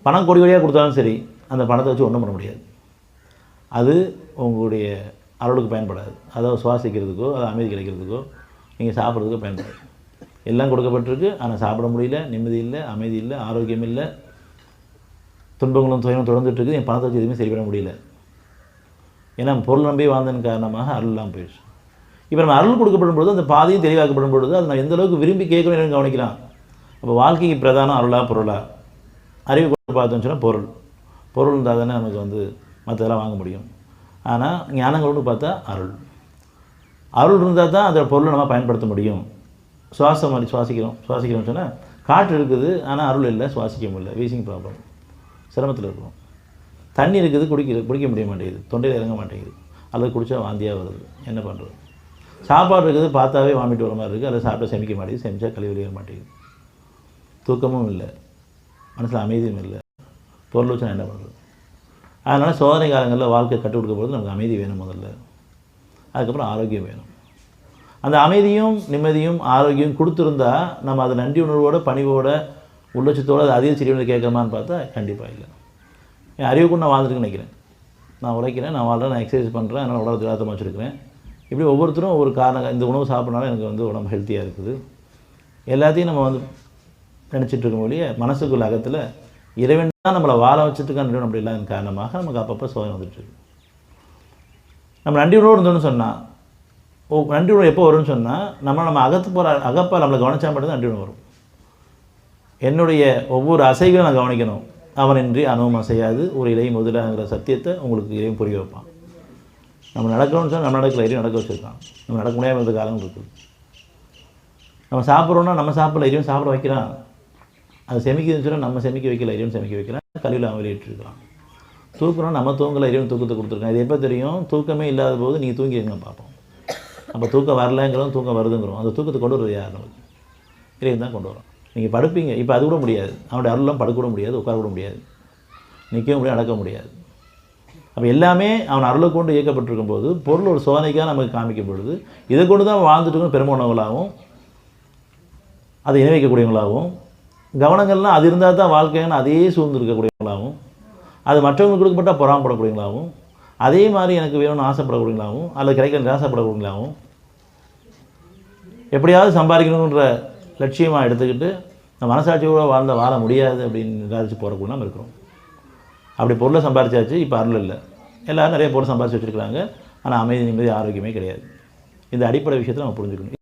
பணம் கோடி கோடியாக கொடுத்தாலும் சரி அந்த பணத்தை வச்சு ஒன்றும் பண்ண முடியாது. அது உங்களுடைய அருளுக்கு பயன்படாது. அதாவது சுவாசிக்கிறதுக்கோ அது அமைதி கிடைக்கிறதுக்கோ நீங்கள் சாப்பிட்றதுக்கோ பயன்படாது. எல்லாம் கொடுக்கப்பட்டிருக்கு, ஆனால் சாப்பிட முடியல, நிம்மதி இல்லை, அமைதி இல்லை, ஆரோக்கியம் இல்லை, துன்பங்களும் துயரும் தொடர்ந்துட்டுருக்கு. என் பணத்தை வச்சு எதுவுமே சரி பண்ண முடியல. ஏன்னா பொருள் நம்பி வாழ்ந்ததன் காரணமாக அருள் இல்லாமல் போயிடுச்சு. இப்போ நம்ம அருள் கொடுக்கப்படும் பொழுது அந்த பாதையும் தெளிவாக்கப்படும் பொழுது அது நான் எந்த அளவுக்கு விரும்பி கேட்கணும் கவனிக்கலாம். அப்போ வாழ்க்கைக்கு பிரதானம் அருளா பொருளா? அறிவு கொண்டு பார்த்தோம்னு சொன்னால் பொருள் இருந்தால் தானே நமக்கு மற்றதெல்லாம் வாங்க முடியும். ஆனால் ஞானங்களோடு பார்த்தா அருள் இருந்தால் தான் அந்த பொருளை நம்ம பயன்படுத்த முடியும். சுவாசம் மாதிரி சுவாசிக்கிறோம்னு சொன்னால் காற்று இருக்குது, ஆனால் அருள் இல்லை, சுவாசிக்க முடியல, வீசிங் ப்ராப்ளம், சிரமத்தில் இருக்கும். தண்ணி இருக்குது, குடிக்க முடிய மாட்டேங்குது, தொண்டையில் இறங்க மாட்டேங்குது, அல்லது குடித்தா வாந்தியாக வருது, என்ன பண்ணுறது? சாப்பாடு இருக்குது, பார்த்தாவே வாமிட்டு வர மாதிரி இருக்குது, அல்லது சாப்பிட்டா செமிக்க மாட்டேங்குது, செமிச்சா கழிவு வெளியேற மாட்டேங்குது, தூக்கமும் இல்லை, மனசில் அமைதியும் இல்லை, பொருள் வச்சு நான் என்ன பண்ணுறது? அதனால் சோதனை காலங்களில் வாழ்க்கை கற்றுக் கொடுக்கும்போது நமக்கு அமைதி வேணும் முதல்ல, அதுக்கப்புறம் ஆரோக்கியம் வேணும். அந்த அமைதியும் நிம்மதியும் ஆரோக்கியம் கொடுத்துருந்தா நம்ம அதை நன்றி உணர்வோடு பணிவோட உள்ளட்சத்தோடு அது அதிக சிறிய கேட்கலாமான்னு பார்த்தா கண்டிப்பாக இல்லை. என் அறிவு கொண்டு நான் வாழ்ந்துருக்குன்னு நினைக்கிறேன். நான் உழைக்கிறேன், நான் வாழ்கிறேன், நான் எக்ஸசைஸ் பண்ணுறேன், அதனால் உடம்பு திராத்தமாக வச்சுருக்கிறேன். இப்படி ஒவ்வொருத்தரும் ஒவ்வொரு காரணம், இந்த உணவு சாப்பிட்றனால எனக்கு உடம்பு ஹெல்த்தியாக இருக்குது. எல்லாத்தையும் நம்ம நினச்சிட்டு இருக்கும் ஒழிய மனசுக்குள்ள அகத்தில் இறைவன் தான் நம்மளை வாழ வச்சுட்டுருக்கான்னு அப்படி இல்லாத காரணமாக நமக்கு அப்பப்போ சோதனை வந்துட்டுருக்கு. நம்ம நன்றி உணர்வு இருந்தோன்னு சொன்னால் நன்றி உணர்வு எப்போ வரும்னு சொன்னால் நம்ம அகப்பால் நம்மளை கவனிச்சா மட்டும்தான் நன்றி உணர்வு வரும். என்னுடைய ஒவ்வொரு அசைகளும் நான் கவனிக்கணும். அவனின்றி அணுவும் அசையாது ஒரு இலை முதலாங்கிற சத்தியத்தை உங்களுக்கு இறைவன் புரிய வைப்பான். நம்ம நடக்கணும்னு சொன்னால் நம்ம நடக்கல, இறைவன் நடக்க வச்சுருக்கான். நம்ம நடக்க முடியாமல் இருந்த காலங்கள் இருக்குது. நம்ம சாப்பிட்றோன்னா நம்ம சாப்பிடல, இறைவன் சாப்பிட வைக்கிறான். அது செமிக்குதுன்னு சொன்னால் நம்ம செமிக்க வைக்கல, இறைவன் செமிக்க வைக்கிறான். கல்வியில் அவன் வெளியிட்டிருக்கிறான். தூக்கணும் நம்ம தூங்கலை, இறைவன் தூக்கத்தை கொடுத்துருக்கான். இது எப்போ தெரியும்? தூக்கமே இல்லாத போது நீங்கள் தூங்கிடுங்க பார்ப்போம். அப்போ தூக்கம் வரலைங்கிறோம், தூக்கம் வருதுங்கிறோம். அந்த தூக்கத்தை கொண்டு வருது யார்? நமக்கு இறைவன் தான் கொண்டு வரோம். நீங்கள் படுப்பீங்க, இப்போ அது கூட முடியாது. அவனுடைய அருள்லாம் படுக்க முடியாது, உட்கார கூட முடியாது, நிற்கவும் முடியாது, நடக்க முடியாது. அப்போ எல்லாமே அவன் அருளை கொண்டு இயக்கப்பட்டிருக்கும் போது பொருள் ஒரு சோதனைக்காக நமக்கு காமிக்கும் பொழுது இதை கொண்டு தான் வாழ்ந்துட்டு பெருமானவங்களாகவும் அதை இணைவைக்கக்கூடியவங்களாகவும் கவனங்கள்லாம் அது இருந்தால் தான் வாழ்க்கைன்னு அதே சூழ்ந்து இருக்கக்கூடியவங்களாகவும் அது மற்றவங்களுக்கு கொடுக்கப்பட்டால் பொறாமப்படக்கூடியவங்களாகவும் அதே மாதிரி எனக்கு வேணும்னு ஆசைப்படக்கூடியவங்களாகவும் அல்லது கிடைக்க ஆசைப்படக்கூடியவங்களாகவும் எப்படியாவது சம்பாதிக்கணுன்ற லட்சியமாக எடுத்துக்கிட்டு மனசாட்சியோடு வாழ முடியாது அப்படின்னு நிராகரித்து போகிறக்குள்ள நம்ம இருக்கிறோம். அப்படி பொருளை சம்பாதிச்சாச்சு, இப்போ அருள் இல்லை. எல்லோரும் நிறைய பொருள் சம்பாதிச்சு வச்சுருக்கிறாங்க, ஆனால் அமைதி நிம்மதி ஆரோக்கியமே கிடையாது. இந்த அடிப்படை விஷயத்தை நம்ம புரிஞ்சுக்கணும்.